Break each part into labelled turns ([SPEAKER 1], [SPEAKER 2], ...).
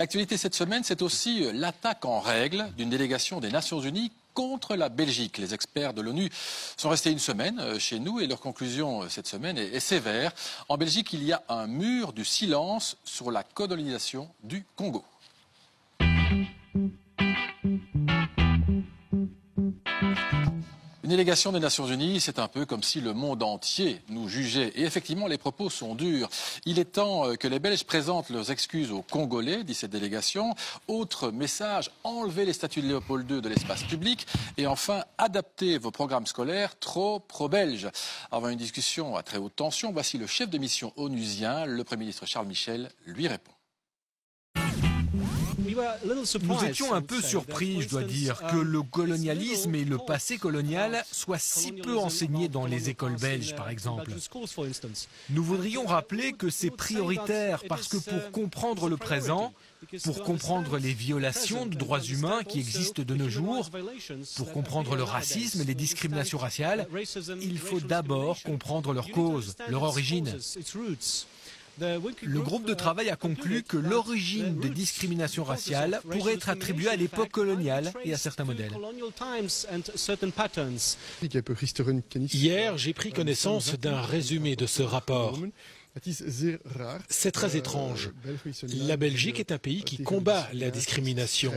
[SPEAKER 1] L'actualité cette semaine, c'est aussi l'attaque en règle d'une délégation des Nations Unies contre la Belgique. Les experts de l'ONU sont restés une semaine chez nous et leur conclusion cette semaine est sévère. En Belgique, il y a un mur du silence sur la colonisation du Congo. Une délégation des Nations Unies, c'est un peu comme si le monde entier nous jugeait. Et effectivement, les propos sont durs. Il est temps que les Belges présentent leurs excuses aux Congolais, dit cette délégation. Autre message, enlevez les statues de Léopold II de l'espace public. Et enfin, adaptez vos programmes scolaires trop pro-belges. Avant une discussion à très haute tension, voici le chef de mission onusien, le Premier ministre Charles Michel, lui répond.
[SPEAKER 2] Nous étions un peu surpris, je dois dire, que le colonialisme et le passé colonial soient si peu enseignés dans les écoles belges, par exemple. Nous voudrions rappeler que c'est prioritaire parce que pour comprendre le présent, pour comprendre les violations de droits humains qui existent de nos jours, pour comprendre le racisme et les discriminations raciales, il faut d'abord comprendre leurs causes, leur origine. Le groupe de travail a conclu que l'origine des discriminations raciales pourrait être attribuée à l'époque coloniale et à certains modèles.
[SPEAKER 3] Hier, j'ai pris connaissance d'un résumé de ce rapport. C'est très étrange. La Belgique est un pays qui combat la discrimination.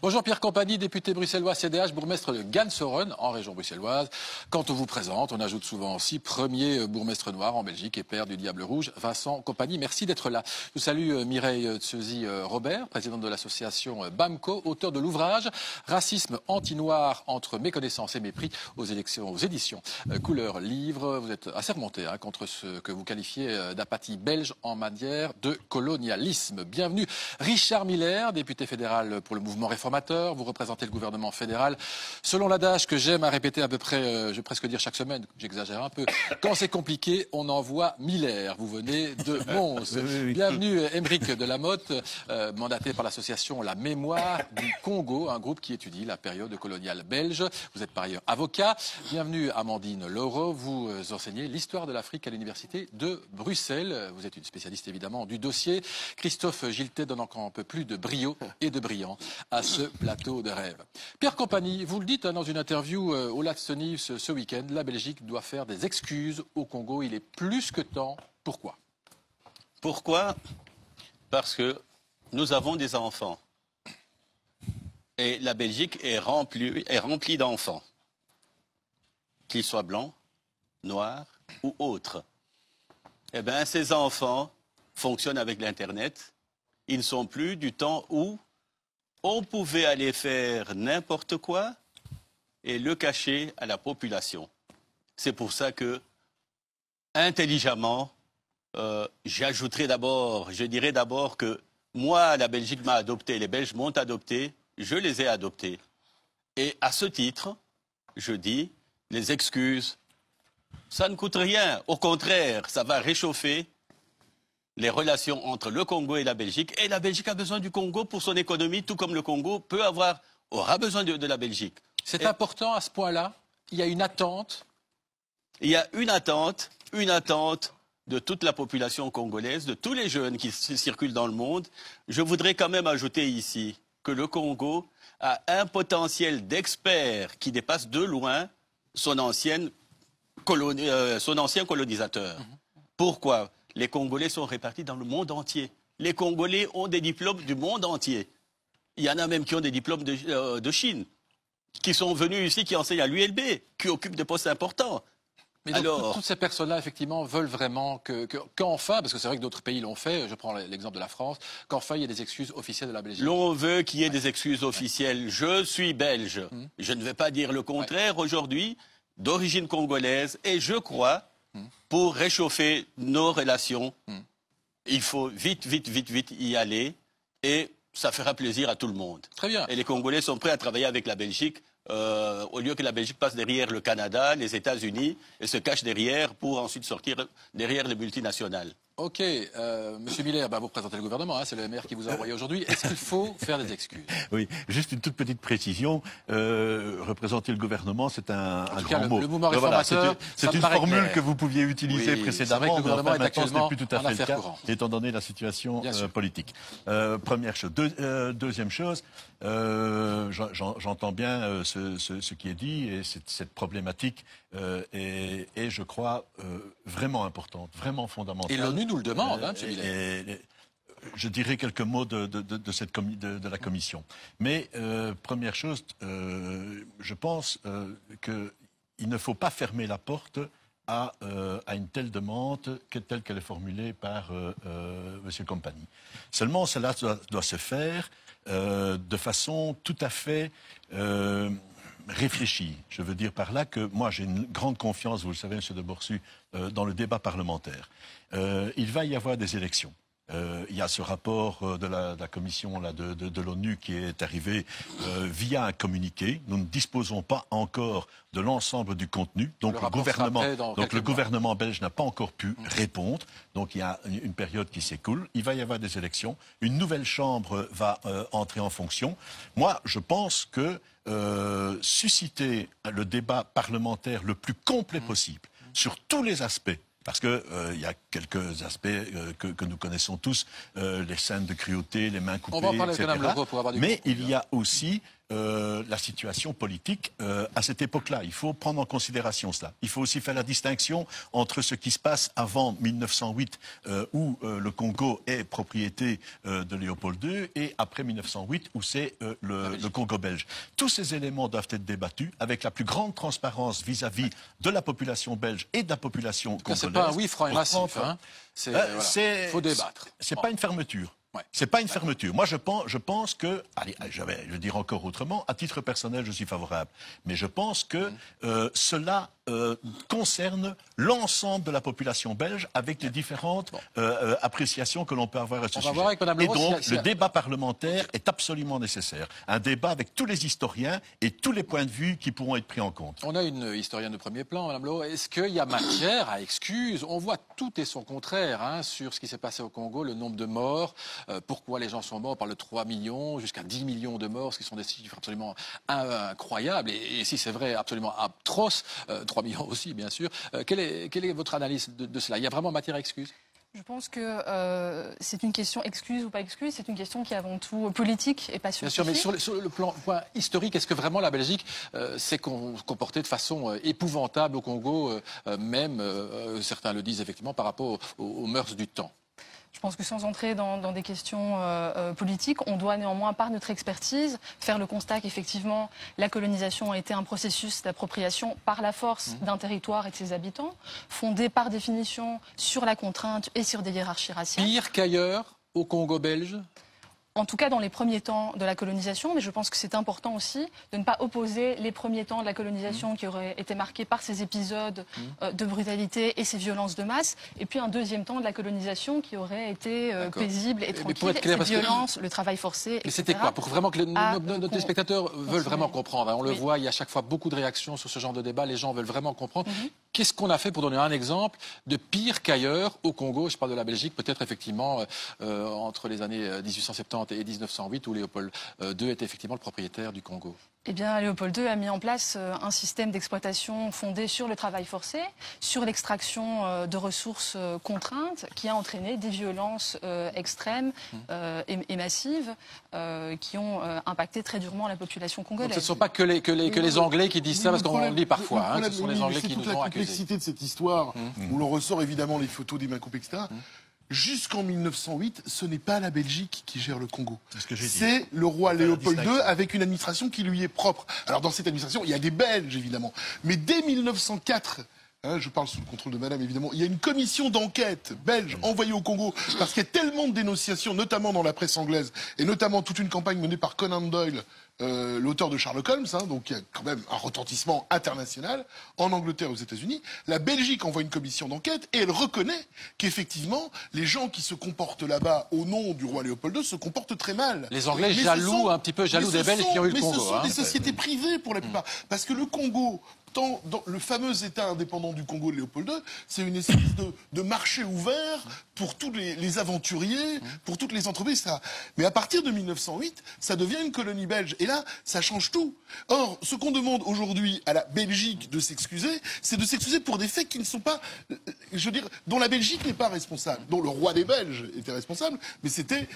[SPEAKER 1] Bonjour Pierre Compagnie, député bruxellois CDH, bourgmestre de Gansoren en région bruxelloise. Quand on vous présente, on ajoute souvent aussi premier bourgmestre noir en Belgique et père du Diable Rouge, Vincent Compagnie. Merci d'être là. Je salue Mireille Tseuzy-Robert, présidente de l'association BAMCO, auteur de l'ouvrage Racisme anti-noir entre méconnaissance et mépris aux éditions Couleur Livre. Vous êtes assez remonté contre ce que vous qualifiez d'apathie belge en matière de colonialisme. Bienvenue Richard Miller, député fédéral pour le mouvement réformateur, vous représentez le gouvernement fédéral. Selon l'adage que j'aime à répéter à peu près, je vais presque dire chaque semaine, j'exagère un peu, quand c'est compliqué, on envoie Miller. Vous venez de Mons. Bienvenue Émeric Delamotte, mandaté par l'association La Mémoire du Congo, un groupe qui étudie la période coloniale belge. Vous êtes par ailleurs avocat. Bienvenue Amandine Laureau, vous enseignez l'histoire de l'Afrique à l'université de Bruxelles. Vous êtes une spécialiste évidemment du dossier. Christophe Giltet donne encore un peu plus de brio et de brillant à ce plateau de rêve. Pierre Compagnie, vous le dites dans une interview au Laatste Nieuws ce week-end, la Belgique doit faire des excuses au Congo. Il est plus que temps. Pourquoi?
[SPEAKER 4] Pourquoi? Parce que nous avons des enfants. Et la Belgique est remplie d'enfants. Qu'ils soient blancs, noirs ou autres. Eh bien, ces enfants fonctionnent avec l'Internet. Ils ne sont plus du temps où on pouvait aller faire n'importe quoi et le cacher à la population. C'est pour ça que, intelligemment, je dirais d'abord que moi, la Belgique m'a adopté, les Belges m'ont adopté, je les ai adoptés. Et à ce titre, je dis, les excuses, ça ne coûte rien. Au contraire, ça va réchauffer les relations entre le Congo et la Belgique. Et la Belgique a besoin du Congo pour son économie, tout comme le Congo aura besoin de la Belgique.
[SPEAKER 1] C'est important à ce point-là? Il y a une attente?
[SPEAKER 4] Il y a une attente de toute la population congolaise, de tous les jeunes qui circulent dans le monde. Je voudrais quand même ajouter ici que le Congo a un potentiel d'expert qui dépasse de loin son ancien colonisateur. Pourquoi? Les Congolais sont répartis dans le monde entier. Les Congolais ont des diplômes du monde entier. Il y en a même qui ont des diplômes de Chine, qui sont venus ici, qui enseignent à l'ULB, qui occupent des postes importants.
[SPEAKER 1] Mais donc, toutes ces personnes-là, effectivement, veulent vraiment qu'enfin, parce que c'est vrai que d'autres pays l'ont fait, je prends l'exemple de la France, qu'enfin il y ait des excuses officielles de la Belgique.
[SPEAKER 4] L'on veut qu'il y ait des excuses officielles. Je suis belge. Je ne vais pas dire le contraire aujourd'hui, d'origine congolaise, et je crois, pour réchauffer nos relations, il faut vite y aller, et ça fera plaisir à tout le monde.
[SPEAKER 1] Très bien.
[SPEAKER 4] Et les Congolais sont prêts à travailler avec la Belgique, au lieu que la Belgique passe derrière le Canada, les États-Unis, et se cache derrière pour ensuite sortir derrière les multinationales.
[SPEAKER 1] Ok, Monsieur Miller, vous présentez le gouvernement, hein, c'est le maire qui vous a envoyé aujourd'hui. Est-ce qu'il faut faire des excuses?
[SPEAKER 5] Oui, juste une toute petite précision. Représenter le gouvernement, c'est un grand mot.
[SPEAKER 1] Le mouvement réformateur,
[SPEAKER 5] c'est une formule que vous pouviez utiliser précédemment,
[SPEAKER 1] vrai que le gouvernement est
[SPEAKER 5] maintenant ce n'est
[SPEAKER 1] actuellement
[SPEAKER 5] plus tout à fait le cas,
[SPEAKER 1] courante.
[SPEAKER 5] étant donné la situation politique. Première chose. Deuxième chose, j'entends bien ce qui est dit, et cette problématique est, je crois, vraiment importante, vraiment fondamentale.
[SPEAKER 1] Et l'ONU nous le demande, hein, M. Miller.
[SPEAKER 5] Je dirais quelques mots de la Commission. Mais première chose, je pense qu'il ne faut pas fermer la porte à une telle demande telle qu'elle est formulée par M. Compagnie. Seulement, cela doit se faire de façon tout à fait réfléchie. Je veux dire par là que moi j'ai une grande confiance, vous le savez, M. de Borsu, dans le débat parlementaire. Il va y avoir des élections. Il y a ce rapport de la commission de l'ONU qui est arrivé via un communiqué. Nous ne disposons pas encore de l'ensemble du contenu. Donc le gouvernement belge n'a pas encore pu répondre. Donc il y a une période qui s'écoule. Il va y avoir des élections. Une nouvelle chambre va entrer en fonction. Moi, je pense que susciter le débat parlementaire le plus complet possible sur tous les aspects, parce qu'il y a quelques aspects que nous connaissons tous, les scènes de cruauté, les mains coupées, etc. Mais il y a aussi la situation politique à cette époque-là. Il faut prendre en considération cela. Il faut aussi faire la distinction entre ce qui se passe avant 1908, où le Congo est propriété de Léopold II, et après 1908, où c'est le Congo belge. Tous ces éléments doivent être débattus avec la plus grande transparence vis-à-vis de la population belge et de la population congolaise.
[SPEAKER 1] C'est pas un oui franc et massif. Hein. Faut débattre.
[SPEAKER 5] C'est pas une fermeture. C'est pas une fermeture. Moi, je pense que, allez, je vais le dire encore autrement, à titre personnel, je suis favorable. Mais je pense que cela concerne l'ensemble de la population belge avec les différentes appréciations que l'on peut avoir à ce sujet. Et donc, le débat parlementaire est absolument nécessaire. Un débat avec tous les historiens et tous les points de vue qui pourront être pris en compte.
[SPEAKER 1] On a une historienne de premier plan, Mme Lehaut. Est-ce qu'il y a matière à excuse? On voit tout et son contraire hein, sur ce qui s'est passé au Congo, le nombre de morts, pourquoi les gens sont morts, par le 3 millions, jusqu'à 10 millions de morts, ce qui sont des chiffres absolument incroyables. Et si c'est vrai, absolument atroce, 3 millions aussi, bien sûr. Quelle est votre analyse de cela? Il y a vraiment matière à excuse?
[SPEAKER 6] Je pense que c'est une question excuse ou pas excuse, c'est une question qui est avant tout politique et pas scientifique.
[SPEAKER 1] Bien sûr, mais sur le point historique, est-ce que vraiment la Belgique s'est comportée de façon épouvantable au Congo, même, certains le disent effectivement, par rapport aux mœurs du temps?
[SPEAKER 6] Je pense que sans entrer dans des questions politiques, on doit néanmoins, par notre expertise, faire le constat qu'effectivement, la colonisation a été un processus d'appropriation par la force d'un territoire et de ses habitants, fondé par définition sur la contrainte et sur des hiérarchies raciales.
[SPEAKER 1] Pire qu'ailleurs, au Congo belge?
[SPEAKER 6] En tout cas dans les premiers temps de la colonisation, mais je pense que c'est important aussi de ne pas opposer les premiers temps de la colonisation qui auraient été marqués par ces épisodes de brutalité et ces violences de masse, et puis un deuxième temps de la colonisation qui aurait été paisible et tranquille, ces violences, le travail forcé, etc.
[SPEAKER 1] Mais c'était quoi? Pour vraiment que nos téléspectateurs veulent vraiment comprendre. Hein. On le voit, il y a à chaque fois beaucoup de réactions sur ce genre de débat, les gens veulent vraiment comprendre. Qu'est-ce qu'on a fait, pour donner un exemple, de pire qu'ailleurs au Congo? Je parle de la Belgique, peut-être effectivement entre les années 1870 et 1908, où Léopold II était effectivement le propriétaire du Congo.
[SPEAKER 6] Eh bien, Léopold II a mis en place un système d'exploitation fondé sur le travail forcé, sur l'extraction de ressources contraintes, qui a entraîné des violences extrêmes et massives qui ont impacté très durement la population congolaise.
[SPEAKER 1] Donc, ce ne sont pas que les Anglais qui disent ça, parce qu'on le lit parfois. Hein, ce sont les Anglais qui nous ont accusés.
[SPEAKER 7] C'est toute la complexité de cette histoire, où l'on ressort évidemment les photos des mains coupées, etc. Jusqu'en 1908, ce n'est pas la Belgique qui gère le Congo. C'est le roi Léopold II avec une administration qui lui est propre. Alors dans cette administration, il y a des Belges évidemment. Mais dès 1904, je parle sous le contrôle de madame évidemment, il y a une commission d'enquête belge envoyée au Congo parce qu'il y a tellement de dénonciations, notamment dans la presse anglaise, et notamment toute une campagne menée par Conan Doyle, l'auteur de Sherlock Holmes, donc il y a quand même un retentissement international en Angleterre et aux États-Unis. La Belgique envoie une commission d'enquête et elle reconnaît qu'effectivement les gens qui se comportent là-bas au nom du roi Léopold II se comportent très mal.
[SPEAKER 1] Les Anglais un petit peu jaloux des Belges qui ont eu le Congo.
[SPEAKER 7] Mais ce sont des sociétés privées pour la plupart, parce que le Congo dans le fameux État indépendant du Congo de Léopold II, c'est une espèce de marché ouvert pour tous les aventuriers, pour toutes les entreprises, etc. Mais à partir de 1908, ça devient une colonie belge. Et là, ça change tout. Or, ce qu'on demande aujourd'hui à la Belgique de s'excuser, c'est de s'excuser pour des faits qui ne sont pas, je veux dire, dont la Belgique n'est pas responsable, dont le roi des Belges était responsable, mais c'était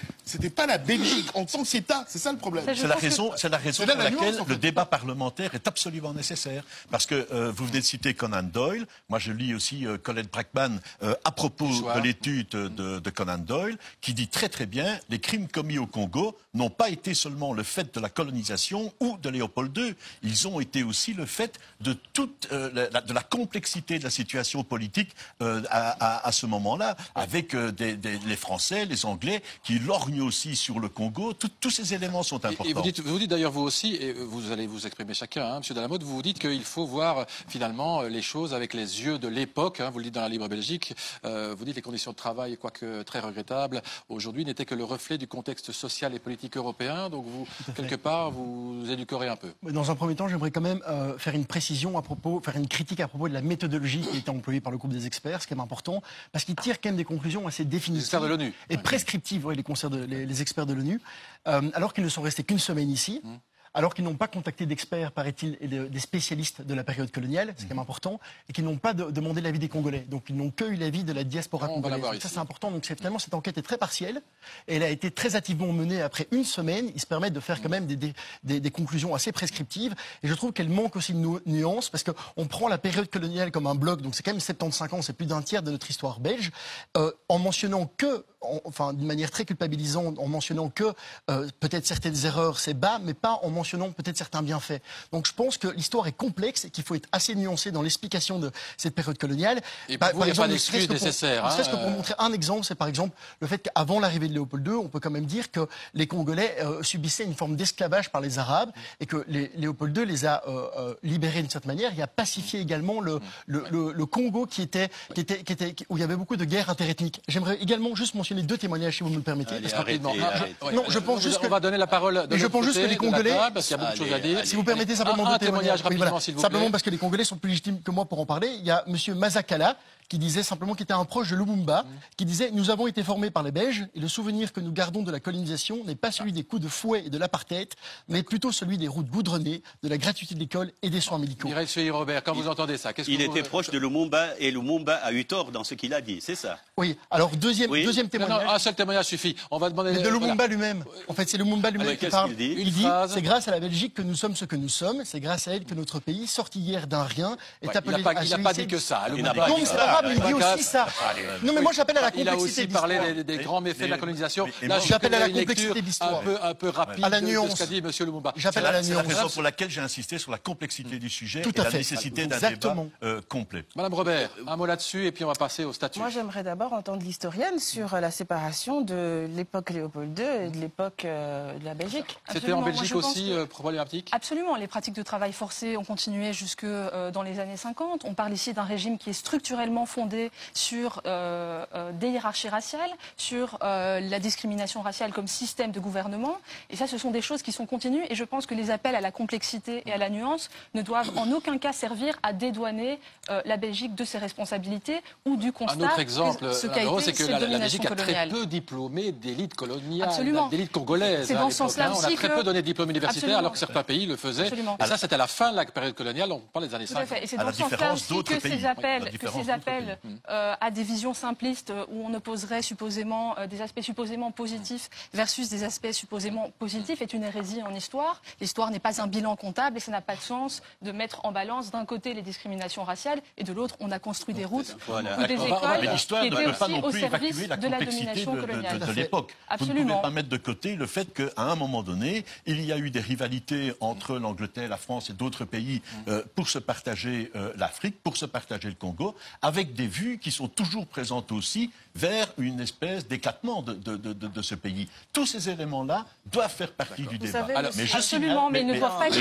[SPEAKER 7] pas la Belgique en tant qu'État. C'est ça le problème.
[SPEAKER 5] C'est la raison pour laquelle le débat parlementaire est absolument nécessaire. Parce que vous venez de citer Conan Doyle. Moi, je lis aussi Colette Brackman à propos de l'étude de Conan Doyle, qui dit très très bien les crimes commis au Congo n'ont pas été seulement le fait de la colonisation ou de Léopold II. Ils ont été aussi le fait de toute de la complexité de la situation politique à ce moment-là, avec les Français, les Anglais, qui lorgnent aussi sur le Congo. Tous ces éléments sont importants.
[SPEAKER 1] Et vous dites d'ailleurs, vous aussi, et vous allez vous exprimer chacun, hein, M. Delamotte, vous dites qu'il faut voir finalement les choses avec les yeux de l'époque. Hein, vous le dites dans la Libre Belgique. Vous dites les conditions de travail, quoique très regrettables, aujourd'hui n'étaient que le reflet du contexte social et politique européen. Donc vous, quelque part, vous édulcorez un peu.
[SPEAKER 8] Dans un premier temps, j'aimerais quand même faire une précision faire une critique à propos de la méthodologie qui a été employée par le groupe des experts, ce qui est important, parce qu'ils tirent quand même des conclusions assez définitives
[SPEAKER 1] de l'ONU.
[SPEAKER 8] Et prescriptives, les experts de l'ONU, alors qu'ils ne sont restés qu'une semaine ici. Alors qu'ils n'ont pas contacté d'experts, paraît-il, et des spécialistes de la période coloniale, c'est quand même important, et qu'ils n'ont pas demandé l'avis des Congolais. Donc ils n'ont que eu l'avis de la diaspora congolaise. Ça c'est important. Donc finalement cette enquête est très partielle, et elle a été très hâtivement menée après une semaine. Ils se permettent de faire quand même des conclusions assez prescriptives, et je trouve qu'elle manque aussi de nuances, parce qu'on prend la période coloniale comme un bloc, donc c'est quand même 75 ans, c'est plus d'un tiers de notre histoire belge, en mentionnant que, d'une manière très culpabilisante, en mentionnant que peut-être certaines erreurs c'est bas, mais pas en mentionnant peut-être certains bienfaits. Donc je pense que l'histoire est complexe et qu'il faut être assez nuancé dans l'explication de cette période coloniale.
[SPEAKER 1] Et par exemple, il n'y a pas d'excuse nécessaire.
[SPEAKER 8] Ne serait-ce que pour montrer un exemple, c'est par exemple le fait qu'avant l'arrivée de Léopold II, on peut quand même dire que les Congolais subissaient une forme d'esclavage par les Arabes et que Léopold II les a libérés d'une certaine manière. Il a pacifié également le Congo où il y avait beaucoup de guerres interethniques. J'aimerais également juste mentionner deux témoignages, si vous me le permettez.
[SPEAKER 1] Non, je pense juste on va donner la parole.
[SPEAKER 8] Je pense juste que les Congolais,
[SPEAKER 1] parce qu'il y a beaucoup de choses à dire.
[SPEAKER 8] Si vous permettez simplement
[SPEAKER 1] un témoignage rapidement, s'il vous plaît.
[SPEAKER 8] Simplement parce que les Congolais sont plus légitimes que moi pour en parler. Il y a M. Mazakala qui disait simplement qu'il était un proche de Lumumba, qui disait « Nous avons été formés par les Belges et le souvenir que nous gardons de la colonisation n'est pas celui des coups de fouet et de l'apartheid, mais plutôt celui des routes goudronnées, de la gratuité de l'école et des soins médicaux. »
[SPEAKER 1] Mireille Robert, quand vous entendez ça, qu'est-ce que
[SPEAKER 4] Il était proche de Lumumba et Lumumba a eu tort dans ce qu'il a dit, c'est ça?
[SPEAKER 8] Oui, alors deuxième témoignage.
[SPEAKER 1] Non, un seul témoignage suffit. On va demander...
[SPEAKER 8] Mais de Lumumba lui-même. En fait, c'est Lumumba lui-même qui parle. Il dit « C'est grâce à la Belgique que nous sommes ce que nous sommes, c'est grâce à elle que notre pays, sorti hier d'un rien, est appelé à
[SPEAKER 1] Il n'a pas dit que ça.
[SPEAKER 8] Non, mais c'est pas grave, il dit aussi ça. Non, mais moi j'appelle à la complexité.
[SPEAKER 1] Il a aussi parlé des grands méfaits de la colonisation.
[SPEAKER 8] Là, j'appelle à la complexité de l'histoire.
[SPEAKER 1] Un peu rapide
[SPEAKER 8] à la nuance.
[SPEAKER 1] de ce qu'a dit M. Lumumba.
[SPEAKER 8] J'appelle à la nuance.
[SPEAKER 5] C'est la raison pour laquelle j'ai insisté sur la complexité du sujet et la nécessité d'un débat complet.
[SPEAKER 1] Madame Robert, un mot là-dessus et puis on va passer au statut.
[SPEAKER 9] Moi j'aimerais d'abord entendre l'historienne sur la séparation de l'époque Léopold II et de l'époque de la Belgique.
[SPEAKER 1] C'était en Belgique aussi problématique?
[SPEAKER 6] Absolument. Les pratiques de travail forcé ont continué jusque dans les années 50. On parle ici d'un régime qui est structurellement fondé sur des hiérarchies raciales, sur la discrimination raciale comme système de gouvernement. Et ça, ce sont des choses qui sont continues. Et je pense que les appels à la complexité et à la nuance ne doivent en aucun cas servir à dédouaner la Belgique de ses responsabilités ou du constat.
[SPEAKER 1] Un autre exemple,
[SPEAKER 6] c'est que
[SPEAKER 1] la Belgique a très peu diplômé d'élite coloniale, d'élite congolaise.
[SPEAKER 6] C'est dans ce sens-là aussi
[SPEAKER 1] on a très peu donné de diplômes universitaires alors que certains pays le faisaient.
[SPEAKER 6] Absolument.
[SPEAKER 1] Et ça, c'était à la fin de la période coloniale, on parle des années 50.
[SPEAKER 6] Et c'est dans ce sens-là aussi que ces appels à des visions simplistes où on opposerait supposément des aspects supposément positifs versus des aspects supposément positifs est une hérésie en histoire. L'histoire n'est pas un bilan comptable et ça n'a pas de sens de mettre en balance d'un côté les discriminations raciales et de l'autre on a construit des routes ou des écoles qui étaient aussi au service de la domination coloniale.
[SPEAKER 5] De l'époque. Vous ne pouvez pas mettre de côté le fait qu'à un moment donné, il y a eu des rivalités entre l'Angleterre, la France et d'autres pays pour se partager l'Afrique, pour se partager le Congo, avec avec des vues qui sont toujours présentes aussi vers une espèce d'éclatement de ce pays. Tous ces éléments-là doivent faire partie du débat.
[SPEAKER 6] Savez, mais je rappelle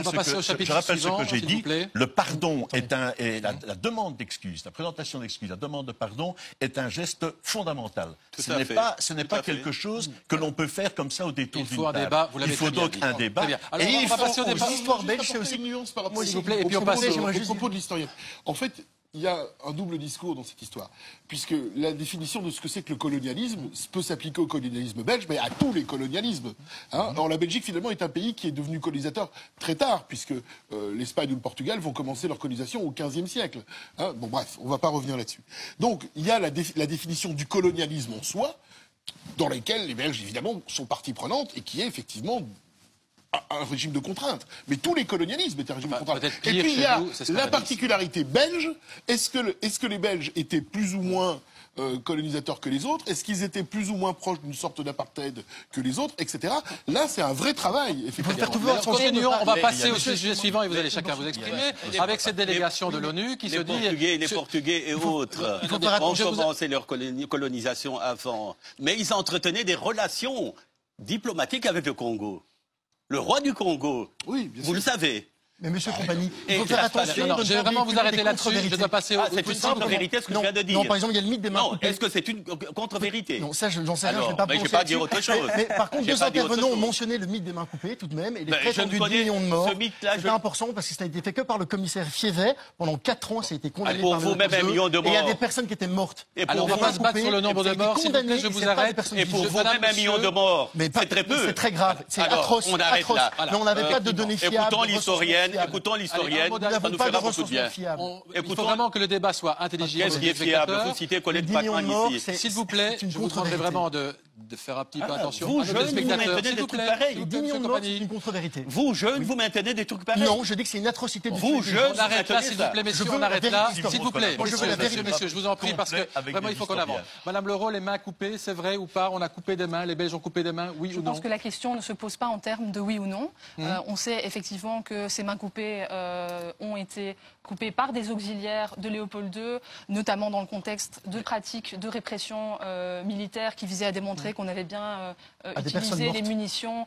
[SPEAKER 5] ce que j'ai dit. Le pardon la demande d'excuses, la présentation d'excuses, la demande de pardon est un geste fondamental. Ce n'est pas quelque chose que l'on peut faire comme ça au détour d'une table.
[SPEAKER 1] Il faut donc
[SPEAKER 5] un débat.
[SPEAKER 1] Et il faut passer au débat.
[SPEAKER 7] L'histoire belge, c'est aussi une nuance par rapport au propos de l'historien. En fait, il y a un double discours dans cette histoire, puisque la définition de ce que c'est que le colonialisme peut s'appliquer au colonialisme belge, mais à tous les colonialismes. Or, la Belgique, finalement, est un pays qui est devenu colonisateur très tard, puisque l'Espagne ou le Portugal vont commencer leur colonisation au XVe siècle. Bon, bref, on ne va pas revenir là-dessus. Donc, il y a la définition du colonialisme en soi, dans laquelle les Belges, évidemment, sont partie prenante, et qui est effectivement un régime de contrainte. Mais tous les colonialismes étaient un régime de contrainte. Et puis il y a la particularité belge. Est-ce que les Belges étaient plus ou moins colonisateurs que les autres? Est-ce qu'ils étaient plus ou moins proches d'une sorte d'apartheid que les autres, etc. Là, c'est un vrai travail.
[SPEAKER 1] Continuons, on va passer au sujet suivant et vous allez chacun vous exprimer avec cette délégation de l'ONU qui se dit...
[SPEAKER 4] Les Portugais et autres ont commencé leur colonisation avant. Mais ils entretenaient des relations diplomatiques avec le Congo. Le roi du Congo, vous le savez.
[SPEAKER 8] Mais monsieur Compagnie, il faut faire attention.
[SPEAKER 1] Je vais vraiment vous arrêter là-dessus. Je dois passer au...
[SPEAKER 4] C'est une contre-vérité ce que je viens de dire.
[SPEAKER 8] Non, par exemple, il y a le mythe des mains coupées.
[SPEAKER 4] Est-ce que c'est une contre-vérité?
[SPEAKER 8] Non, ça, j'en sais rien, je ne vais pas
[SPEAKER 4] prononcer. Je ne vais pas dire autre chose.
[SPEAKER 8] Mais par contre, deux intervenants ont mentionné le mythe des mains coupées, tout de même, et les prétendus 10 millions de morts. C'est important parce que ça a été fait que par le commissaire Fievet. Pendant 4 ans, ça a été condamné
[SPEAKER 4] par le
[SPEAKER 8] même
[SPEAKER 4] 1 million de morts.
[SPEAKER 8] Et il y a des personnes qui étaient mortes.
[SPEAKER 1] Alors, on ne va pas se battre sur le nombre de morts, s'il vous plaît, je vous arrête.
[SPEAKER 4] Et pour vous, même 1 million de morts, c'est très peu.
[SPEAKER 8] C'est très grave, c'est atroce.
[SPEAKER 4] On arrête là.
[SPEAKER 8] Mais on n'avait pas de données fiables.
[SPEAKER 4] Écoutons l'historienne. Ça nous fera beaucoup de bien.
[SPEAKER 1] Il faut vraiment que le débat soit intelligible.
[SPEAKER 4] Qu'est-ce qui est fiable? Vous citez Colette Pacman ici.
[SPEAKER 1] S'il vous plaît, je vous demanderai vraiment de faire un petit peu attention.
[SPEAKER 4] Vous, jeunes, vous maintenez des trucs pareils.
[SPEAKER 8] 10 millions de morts, c'est une contre-vérité.
[SPEAKER 4] Vous, jeunes, vous maintenez des trucs pareils.
[SPEAKER 8] Non, je dis que c'est une atrocité.
[SPEAKER 4] Vous, jeunes,
[SPEAKER 1] on arrête là, s'il vous plaît, messieurs, on arrête là. S'il vous plaît, messieurs, je vous en prie, parce que vraiment, il faut qu'on avance. Madame Leroux, les mains coupées, c'est vrai ou pas? On a coupé des mains, les Belges ont coupé des mains, oui ou non?
[SPEAKER 6] Je pense que la question ne se pose pas en termes de oui ou non. On sait effectivement que ces mains coupées ont été coupées par des auxiliaires de Léopold II, notamment dans le contexte de pratiques de répression militaire qui visaient à démontrer qu'on avait bien utilisé les munitions.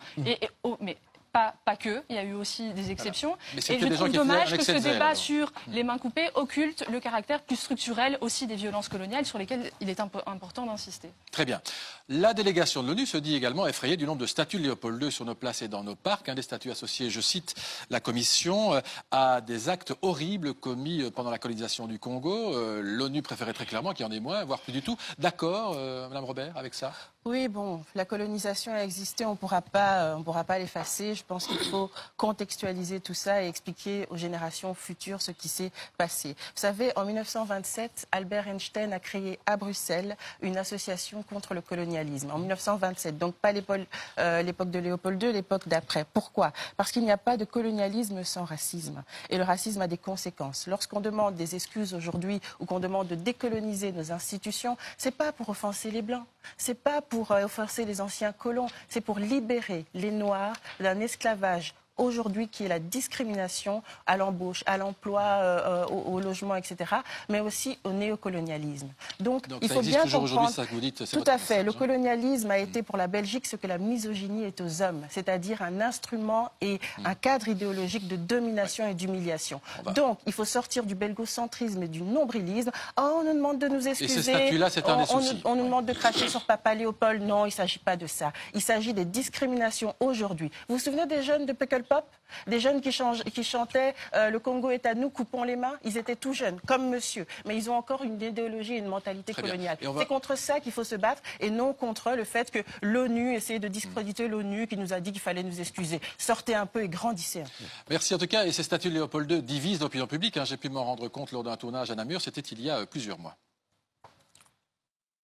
[SPEAKER 6] Mais pas que, il y a eu aussi des exceptions. Et je trouve dommage que ce débat sur les mains coupées occulte le caractère plus structurel aussi des violences coloniales sur lesquelles il est important d'insister.
[SPEAKER 1] Très bien. La délégation de l'ONU se dit également effrayée du nombre de statues de Léopold II sur nos places et dans nos parcs. Des statues associées, je cite la Commission, à des actes horribles commis pendant la colonisation du Congo. L'ONU préférait très clairement qu'il y en ait moins, voire plus du tout. D'accord, Madame Robert, avec ça?
[SPEAKER 9] Oui, bon, la colonisation a existé, on ne pourra pas l'effacer. Je pense qu'il faut contextualiser tout ça et expliquer aux générations futures ce qui s'est passé. Vous savez, en 1927, Albert Einstein a créé à Bruxelles une association contre le colonialisme. En 1927, donc pas l'époque de Léopold II, l'époque d'après. Pourquoi? Parce qu'il n'y a pas de colonialisme sans racisme. Et le racisme a des conséquences. Lorsqu'on demande des excuses aujourd'hui ou qu'on demande de décoloniser nos institutions, c'est pas pour offenser les Blancs, c'est pas pour offenser les anciens colons, c'est pour libérer les Noirs d'un esclavage aujourd'hui qui est la discrimination à l'embauche, à l'emploi, au logement, etc., mais aussi au néocolonialisme. Donc il faut bien comprendre,
[SPEAKER 1] ça que vous dites,
[SPEAKER 9] tout à fait, le colonialisme a été pour la Belgique ce que la misogynie est aux hommes, c'est-à-dire un instrument et un cadre idéologique de domination et d'humiliation. Donc il faut sortir du belgocentrisme et du nombrilisme. Oh, on nous demande de nous excuser,
[SPEAKER 1] et ces statuts-là, c'est un des soucis.
[SPEAKER 9] On nous demande de cracher sur Papa Léopold. Non, il ne s'agit pas de ça. Il s'agit des discriminations aujourd'hui. Vous vous souvenez des jeunes de Peuple Pop, des jeunes qui chantaient le Congo est à nous, coupons les mains. Ils étaient tout jeunes, comme monsieur. Mais ils ont encore une idéologie et une mentalité coloniale. C'est contre ça qu'il faut se battre et non contre le fait que l'ONU essayait de discréditer l'ONU qui nous a dit qu'il fallait nous excuser. Sortez un peu et grandissez un peu.
[SPEAKER 1] Merci en tout cas. Et ces statuts de Léopold II divisent l'opinion publique. J'ai pu m'en rendre compte lors d'un tournage à Namur. C'était il y a plusieurs mois.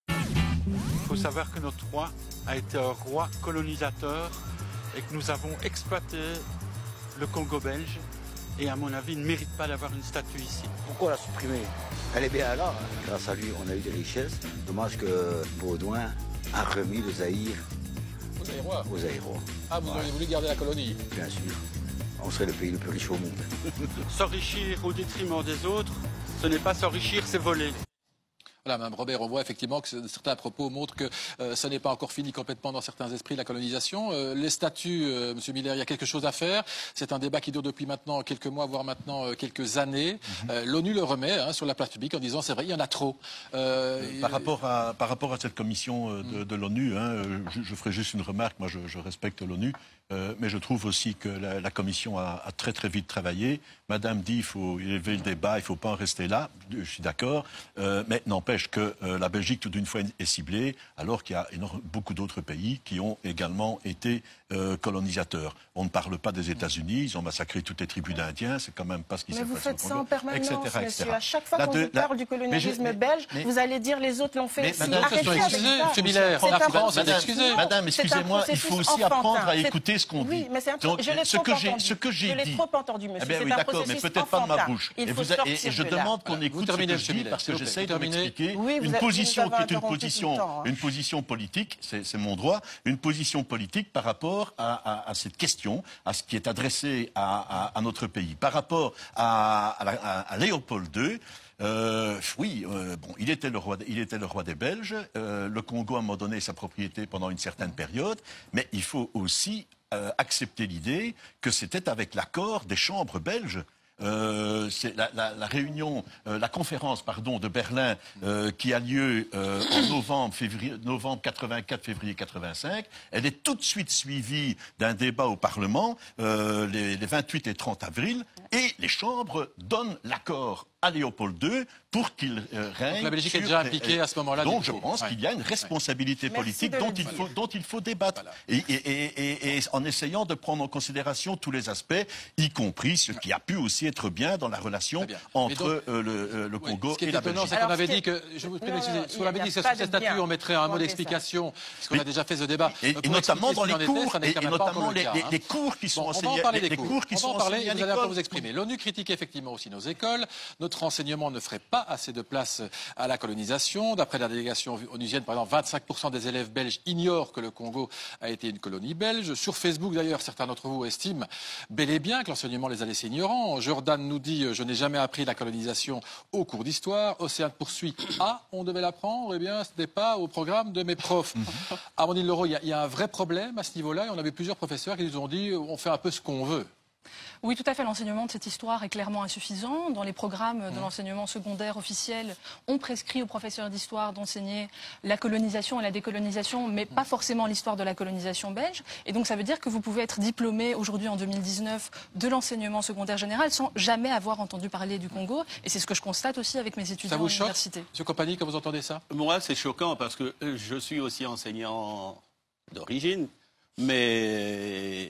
[SPEAKER 10] Il faut savoir que notre roi a été un roi colonisateur et que nous avons exploité le Congo belge et à mon avis il ne mérite pas d'avoir une statue ici.
[SPEAKER 11] Pourquoi la supprimer? Elle est bien là. Grâce à lui on a eu des richesses. Dommage que Baudouin a remis le Zaïre aux Zaïrois.
[SPEAKER 1] Ah, vous auriez voulu garder la colonie?
[SPEAKER 11] Bien sûr. on serait le pays le plus riche au monde.
[SPEAKER 10] S'enrichir au détriment des autres, ce n'est pas s'enrichir, c'est voler.
[SPEAKER 1] Voilà, Mme Robert, on voit effectivement que certains propos montrent que ça n'est pas encore fini complètement dans certains esprits, la colonisation. Les statuts, M. Miller, il y a quelque chose à faire. C'est un débat qui dure depuis maintenant quelques mois, voire maintenant quelques années. L'ONU le remet sur la place publique en disant c'est vrai, il y en a trop.
[SPEAKER 5] Par rapport à cette commission de l'ONU, je ferai juste une remarque. Moi, je respecte l'ONU. Mais je trouve aussi que la Commission a très très vite travaillé. Madame dit qu'il faut élever le débat, il ne faut pas en rester là. Je suis d'accord. Mais n'empêche que la Belgique, tout d'une fois, est ciblée, alors qu'il y a beaucoup d'autres pays qui ont également été colonisateurs. On ne parle pas des États-Unis, ils ont massacré toutes les tribus d'Indiens, c'est quand même pas ce qui s'est passé.
[SPEAKER 9] Mais vous faites ça en permanence,
[SPEAKER 5] etc.
[SPEAKER 9] monsieur. À chaque fois qu'on vous parle du colonialisme belge, vous allez dire les autres l'ont fait aussi.
[SPEAKER 1] Arrêtez avec ça. M. Miller, la France,
[SPEAKER 5] Madame, excusez-moi, il faut aussi apprendre à écouter ce qu'on dit.
[SPEAKER 9] Oui, mais c'est un truc, je l'ai trop entendu, monsieur.
[SPEAKER 5] Eh bien, oui, d'accord, mais peut-être pas de ma bouche. Et je demande qu'on écoute ce que je dis, parce que j'essaie de m'expliquer. Une position qui est une position politique, c'est mon droit, une position politique par rapport à cette question, à ce qui est adressé à notre pays. Par rapport à Léopold II, il était le roi des Belges. Le Congo, à un moment donné, sa propriété pendant une certaine période. Mais il faut aussi accepter l'idée que c'était avec l'accord des chambres belges. C'est la réunion, la conférence de Berlin qui a lieu en novembre 84, février 85. Elle est tout de suite suivie d'un débat au Parlement les 28 et 30 avril, et les chambres donnent l'accord à Léopold II pour qu'il règne.
[SPEAKER 1] Donc la Belgique est déjà impliquée à ce moment-là.
[SPEAKER 5] Donc je pense qu'il y a une responsabilité politique dont il faut débattre. Voilà. Et en essayant de prendre en considération tous les aspects, y compris ce qui a pu aussi être bien dans la relation entre le Congo et la Belgique.
[SPEAKER 1] Ce qui est étonnant, c'est qu'on avait dit que, je vous prie d'excuser, on avait dit que sur ces statuts, on mettrait un mot d'explication, puisqu'on a déjà fait ce débat.
[SPEAKER 5] Et notamment dans les cours, et notamment les cours qui sont enseignés.
[SPEAKER 1] On va en parler des cours. On va en parler, et vous allez encore vous exprimer. L'ONU critique effectivement aussi nos écoles. Notre enseignement ne ferait pas assez de place à la colonisation. D'après la délégation onusienne, par exemple, 25% des élèves belges ignorent que le Congo a été une colonie belge. Sur Facebook, d'ailleurs, certains d'entre vous estiment bel et bien que l'enseignement les a laissés ignorants. Jordan nous dit « Je n'ai jamais appris la colonisation au cours d'histoire ». Océane poursuit « Ah, on devait l'apprendre ?» Eh bien, ce n'était pas au programme de mes profs. Amandine Leroux, il y a un vrai problème à ce niveau-là, et on avait plusieurs professeurs qui nous ont dit « On fait un peu ce qu'on veut ».
[SPEAKER 6] Oui, tout à fait. L'enseignement de cette histoire est clairement insuffisant. Dans les programmes de l'enseignement secondaire officiel, on prescrit aux professeurs d'histoire d'enseigner la colonisation et la décolonisation, mais pas forcément l'histoire de la colonisation belge. Et donc ça veut dire que vous pouvez être diplômé aujourd'hui en 2019 de l'enseignement secondaire général sans jamais avoir entendu parler du Congo. Et c'est ce que je constate aussi avec mes étudiants à l'université.
[SPEAKER 1] Ça vous choque, M. Compagnie, quand vous entendez ça?
[SPEAKER 4] Moi, c'est choquant parce que je suis aussi enseignant d'origine, mais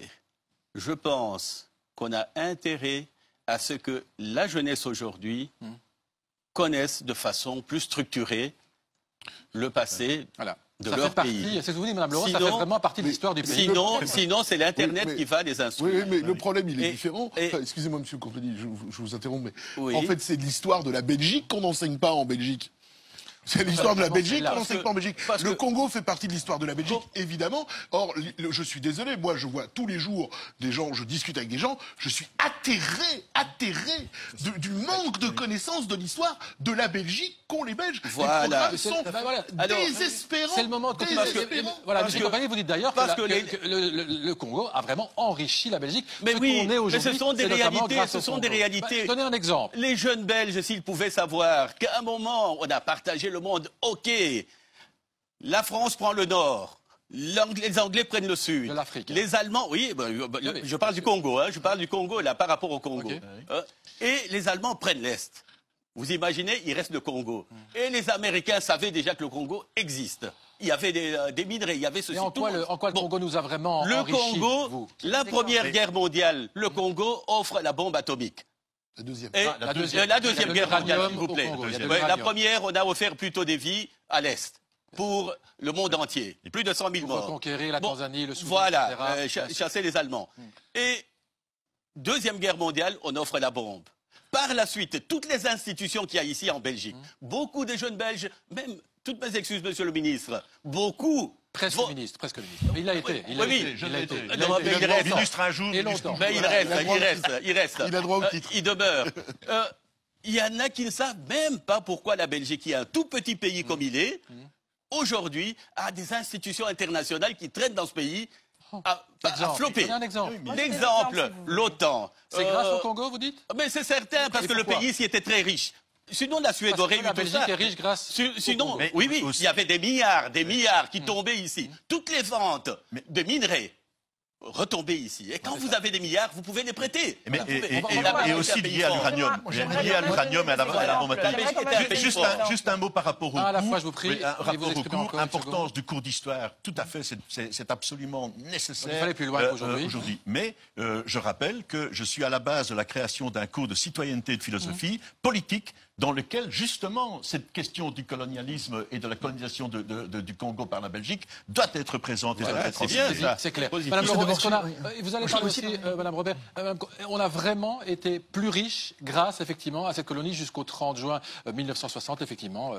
[SPEAKER 4] je pense qu'on a intérêt à ce que la jeunesse aujourd'hui connaisse de façon plus structurée le passé de leur pays.
[SPEAKER 1] C'est ce que vous dites, Mme Leroux, ça fait vraiment partie de l'histoire du pays.
[SPEAKER 4] Sinon c'est l'Internet qui va les instruire.
[SPEAKER 7] Oui, mais le problème, il est différent. Excusez-moi, M. Compagnie, je vous interromps, mais en fait, c'est l'histoire de la Belgique qu'on n'enseigne pas en Belgique. C'est l'histoire de la Belgique, on n'enseigne pas en Belgique. Le Congo fait partie de l'histoire de la Belgique, évidemment. Or, je suis désolé, moi je vois tous les jours des gens, je discute avec des gens, je suis atterré du manque de connaissance de l'histoire de la Belgique qu'ont les Belges.
[SPEAKER 4] Voilà.
[SPEAKER 7] Les programmes sont désespérants.
[SPEAKER 1] C'est le moment de voilà, M. Compagnie, vous dites d'ailleurs que le Congo a vraiment enrichi la Belgique.
[SPEAKER 4] Mais oui, mais ce sont des réalités.
[SPEAKER 1] Donnez un exemple.
[SPEAKER 4] Les jeunes Belges, s'ils pouvaient savoir qu'à un moment, on a partagé le monde, ok, la France prend le nord, les Anglais prennent le sud,
[SPEAKER 1] de l'Afrique,
[SPEAKER 4] les Allemands, je parle du Congo, je parle du Congo là par rapport au Congo, et les Allemands prennent l'Est. Vous imaginez, il reste le Congo. Et les Américains savaient déjà que le Congo existe. Il y avait des minerais, il y avait ceci.
[SPEAKER 1] En quoi le Congo nous a vraiment enrichi,
[SPEAKER 4] Congo, la Première Guerre mondiale, le Congo offre la bombe atomique.
[SPEAKER 7] La deuxième.
[SPEAKER 4] La deuxième guerre mondiale, s'il vous plaît. La première, on a offert plutôt des vies à l'Est pour le monde entier. Plus de 100 000 morts.
[SPEAKER 1] Pour conquérir la Tanzanie, le Soudan,
[SPEAKER 4] voilà, chasser les Allemands. Et deuxième guerre mondiale, on offre la bombe. Par la suite, toutes les institutions qu'il y a ici en Belgique, beaucoup de jeunes Belges, même toutes mes excuses, monsieur le ministre, beaucoup...
[SPEAKER 1] Presque ministre. Mais il l'a été. Il
[SPEAKER 4] reste.
[SPEAKER 5] Ministre un jour.
[SPEAKER 1] Et longtemps.
[SPEAKER 4] Mais il reste.
[SPEAKER 7] Il a droit au titre.
[SPEAKER 4] Il demeure. Il y en a qui ne savent même pas pourquoi la Belgique, qui est un tout petit pays comme il est, aujourd'hui, a des institutions internationales qui traînent dans ce pays à flopper.
[SPEAKER 1] Un exemple.
[SPEAKER 4] L'exemple, l'OTAN.
[SPEAKER 1] C'est grâce au Congo, vous dites?
[SPEAKER 4] Mais c'est certain, parce que le pays ici était très riche. Sinon, la Suède aurait eu
[SPEAKER 1] la
[SPEAKER 4] tout
[SPEAKER 1] Belgique
[SPEAKER 4] ça.
[SPEAKER 1] est riche grâce
[SPEAKER 4] Sinon,
[SPEAKER 1] au Congo.
[SPEAKER 4] oui, il y avait des milliards qui tombaient ici. Toutes les ventes de minerais retomber ici. Et quand vous avez des milliards, vous pouvez les prêter.
[SPEAKER 5] Et aussi lié à l'uranium. Lié à l'uranium et à la bombe atomique. Juste un mot par rapport au cours.
[SPEAKER 1] À la fois, je vous prie.
[SPEAKER 5] Un rapport au cours, importance du cours d'histoire. Tout à fait, c'est absolument nécessaire.
[SPEAKER 1] Il fallait plus loin qu'aujourd'hui.
[SPEAKER 5] Mais je rappelle que je suis à la base de la création d'un cours de citoyenneté et de philosophie politique dans lequel, justement, cette question du colonialisme et de la colonisation du Congo par la Belgique doit être présente et doit être enseignée.
[SPEAKER 1] C'est clair. Madame Robert, vous allez parler aussi, Madame Robert, on a vraiment été plus riche grâce, effectivement, à cette colonie jusqu'au 30 juin 1960. Effectivement,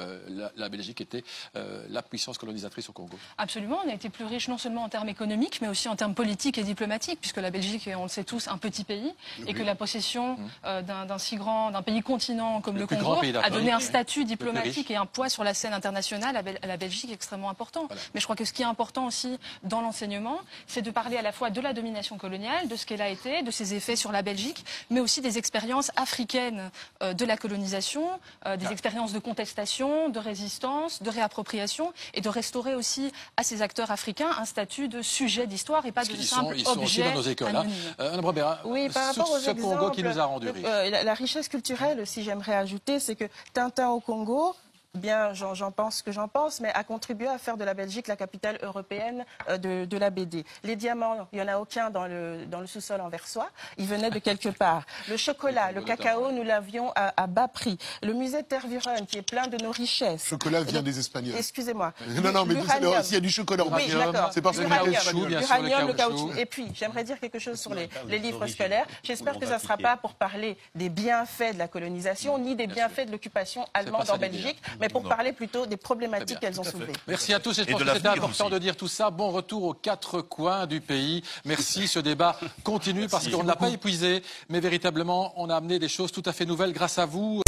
[SPEAKER 1] la Belgique était la puissance colonisatrice au Congo.
[SPEAKER 6] Absolument. On a été plus riche non seulement en termes économiques, mais aussi en termes politiques et diplomatiques, puisque la Belgique est, on le sait tous, un petit pays, et que la possession d'un pays continent comme le Congo a donné un statut diplomatique et un poids sur la scène internationale à la Belgique extrêmement important. Voilà. Mais je crois que ce qui est important aussi dans l'enseignement, c'est de parler à la fois de la domination coloniale, de ce qu'elle a été, de ses effets sur la Belgique, mais aussi des expériences africaines de la colonisation, des expériences de contestation, de résistance, de réappropriation, et de restaurer aussi à ces acteurs africains un statut de sujet d'histoire et pas de simple objet.
[SPEAKER 1] Ils sont aussi dans nos écoles. Madame Robert,
[SPEAKER 9] oui, par rapport aux
[SPEAKER 1] ce Congo qui nous a rendu riches.
[SPEAKER 9] La richesse culturelle aussi, j'aimerais ajouter, c'est que Tintin au Congo, bien, j'en pense ce que j'en pense, mais a contribué à faire de la Belgique la capitale européenne de la BD. Les diamants, il n'y en a aucun dans le sous-sol anversois, ils venaient de quelque part. Le chocolat, le cacao, nous l'avions à bas prix. Le musée de Tervuren, qui est plein de nos richesses.
[SPEAKER 7] Le chocolat vient des Espagnols.
[SPEAKER 9] Excusez-moi.
[SPEAKER 7] Non, mais s'il y a du chocolat,
[SPEAKER 9] oui, d'accord.
[SPEAKER 7] C'est parce que
[SPEAKER 9] l'uranium, le caoutchouc. Et puis, j'aimerais dire quelque chose sur les livres scolaires. J'espère que ça ne sera pas pour parler des bienfaits de la colonisation, ni des bienfaits de l'occupation allemande en Belgique, mais pour parler plutôt des problématiques qu'elles ont soulevées.
[SPEAKER 1] Merci à tous. Et je pense que c'était important de dire tout ça. Bon retour aux quatre coins du pays. Merci. Ce débat continue parce qu'on ne l'a pas épuisé, mais véritablement, on a amené des choses tout à fait nouvelles grâce à vous.